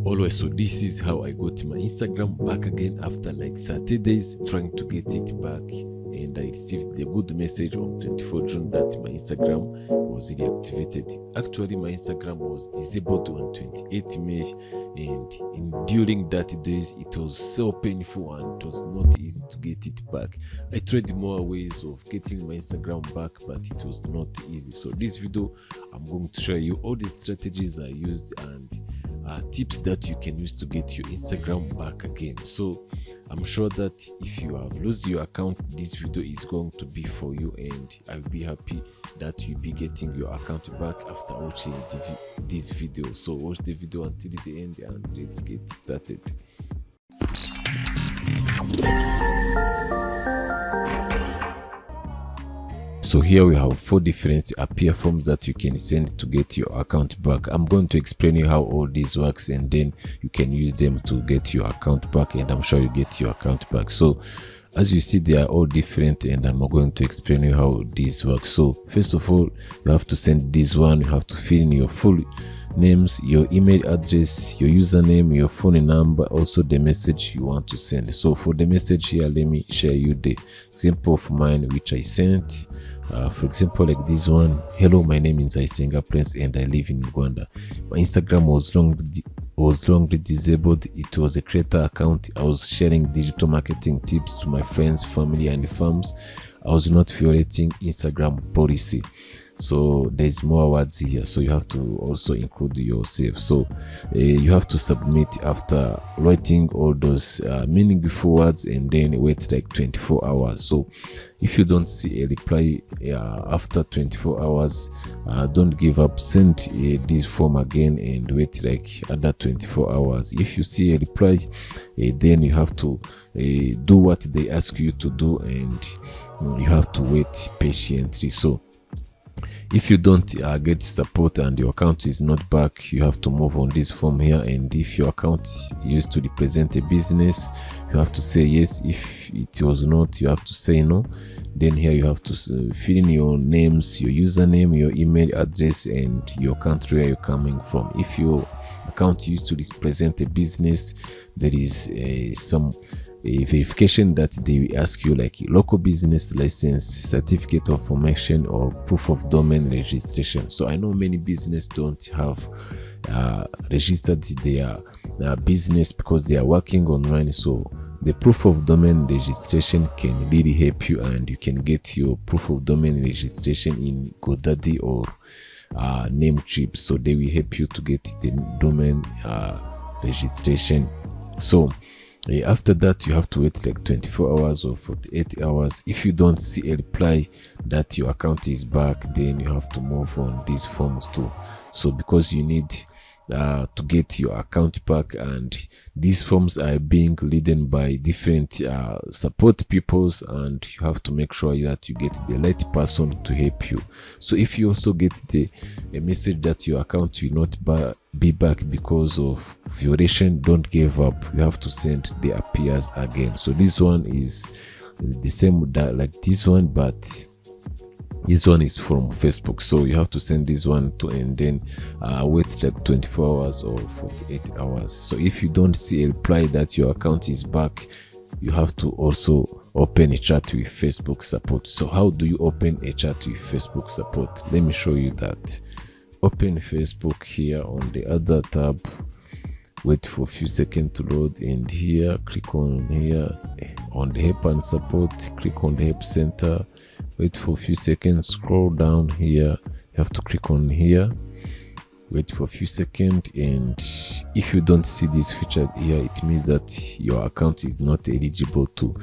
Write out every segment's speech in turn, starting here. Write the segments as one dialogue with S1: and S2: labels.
S1: Always, so this is how I got my Instagram back again after like 30 days trying to get it back, and I received the good message on 24 June that my Instagram was reactivated. Actually, my Instagram was disabled on 28 May, and during that days it was so painful and it was not easy to get it back. I tried more ways of getting my Instagram back, but it was not easy. So this video, I'm going to show you all the strategies I used and tips that you can use to get your Instagram back again. So I'm sure that if you have lost your account, this video is going to be for you, and I'll be happy that you'll be getting your account back after watching this video. So watch the video until the end and let's get started. So here we have 4 different appear forms that you can send to get your account back. I'm going to explain you how all this works, and then you can use them to get your account back, and I'm sure you get your account back. So as you see, they are all different, and I'm going to explain you how this works. So first of all, you have to send this one. You have to fill in your full names, your email address, your username, your phone number, also the message you want to send. So for the message here, let me share you the example of mine which I sent. For example, like this one: hello, my name is Isenga Prince and I live in Rwanda. My Instagram was wrongly disabled. It was a creator account. I was sharing digital marketing tips to my friends, family and firms. I was not violating Instagram policy. So there's more words here, so you have to also include yourself. So you have to submit after writing all those meaningful words, and then wait like 24 hours. So if you don't see a reply after 24 hours, don't give up. Send this form again and wait like other 24 hours. If you see a reply, then you have to do what they ask you to do, and you have to wait patiently. So if you don't get support and your account is not back, you have to move on this form here. And if your account used to represent a business, you have to say yes. If it was not, you have to say no. Then here you have to fill in your names, your username, your email address, and your country where you're coming from. If your account used to represent a business, there is some verification that they will ask you, like local business license, certificate of formation, or proof of domain registration. So I know many business don't have registered their business because they are working online. So the proof of domain registration can really help you, and you can get your proof of domain registration in GoDaddy or Namecheap. So they will help you to get the domain registration. So after that, you have to wait like 24 hours or 48 hours. If you don't see a reply that your account is back, then you have to move on these forms too. So because you need to get your account back, and these forms are being led by different support peoples, and you have to make sure that you get the right person to help you. So if you also get a message that your account will not be back because of violation, don't give up. You have to send the appears again. So this one is the same like this one, but this one is from Facebook. So you have to send this one to, and then wait like 24 hours or 48 hours. So if you don't see a reply that your account is back, you have to also open a chat with Facebook support. So how do you open a chat with Facebook support? Let me show you that. Open Facebook here on the other tab, wait for a few seconds to load, and here click on here on the help and support, click on the help center, wait for a few seconds, scroll down here, you have to click on here, wait for a few seconds, and if you don't see this feature here, it means that your account is not eligible to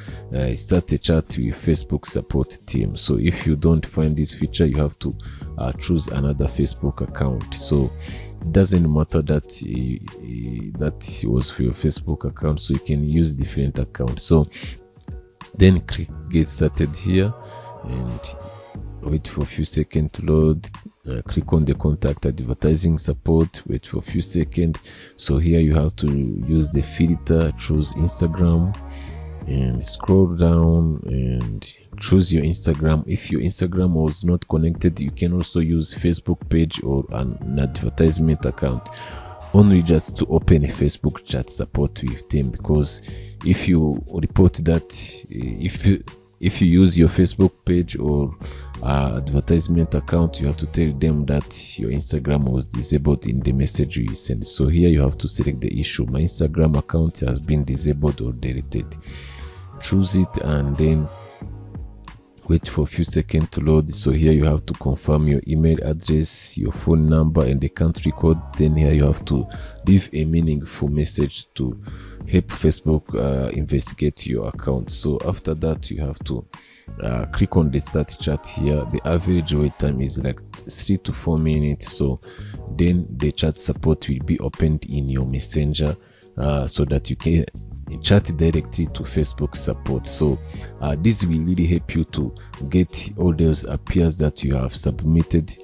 S1: start a chat with Facebook support team. So if you don't find this feature, you have to choose another Facebook account. So it doesn't matter that that was for your Facebook account, so you can use different accounts. So then click get started here and wait for a few seconds to load. Click on the contact advertising support, wait for a few seconds. So here you have to use the filter, choose Instagram, and scroll down and choose your Instagram. If your Instagram was not connected, you can also use Facebook page or an advertisement account. only just to open a Facebook chat support with them, because if you report that, if you use your Facebook page or advertisement account, you have to tell them that your Instagram was disabled in the message you send. So here you have to select the issue: my Instagram account has been disabled or deleted. Choose it and then wait for a few seconds to load. So here you have to confirm your email address, your phone number, and the country code. Then here you have to leave a meaningful message to help Facebook investigate your account. So after that, you have to click on the start chat here. The average wait time is like 3 to 4 minutes. So then the chat support will be opened in your messenger, so that you can chat directly to Facebook support. So this will really help you to get all those appears that you have submitted.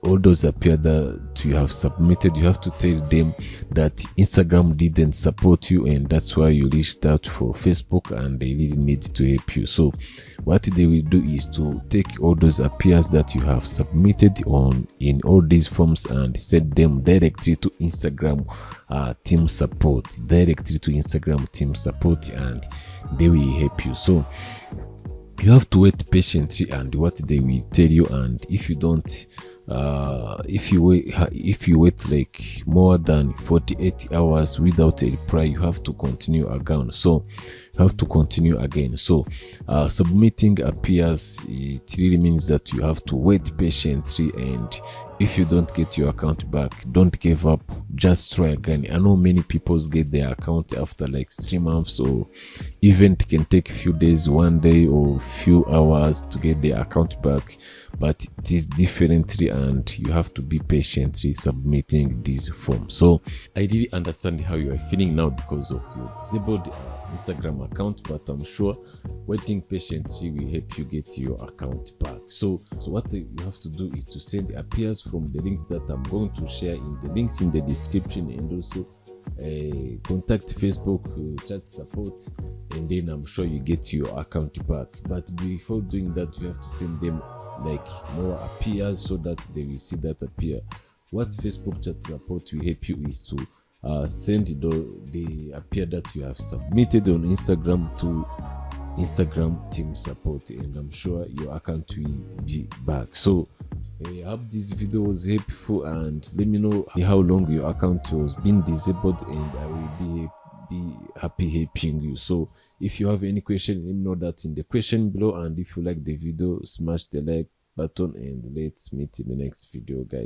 S1: All those appear that you have submitted, you have to tell them that Instagram didn't support you, and that's why you reached out for Facebook, and they really need to help you. So what they will do is to take all those appears that you have submitted in all these forms and send them directly to Instagram team support, and they will help you. So you have to wait patiently, and what they will tell you. And if you don't if you wait like more than 48 hours without a reply, you have to continue again. So submitting appears, it really means that you have to wait patiently, and if you don't get your account back, don't give up, just try again. I know many people get their account after like 3 months, or even it can take a few days, 1 day or few hours to get their account back, but it is differently, and you have to be patiently submitting this form. So I really understand how you are feeling now because of your disabled Instagram account, but I'm sure waiting patiently will help you get your account back. So what you have to do is to send appears from the links that I'm going to share in the links in the description, and also contact Facebook chat support, and then I'm sure you get your account back. But before doing that, you have to send them like more appears so that they will see that appear. What Facebook chat support will help you is to send the appear that you have submitted on Instagram to Instagram team support, and I'm sure your account will be back. So I hope this video was helpful, and let me know how long your account was being disabled, and I will be happy helping you. So if you have any question, let me know that in the question below, and if you like the video, smash the like button, and let's meet in the next video, guys.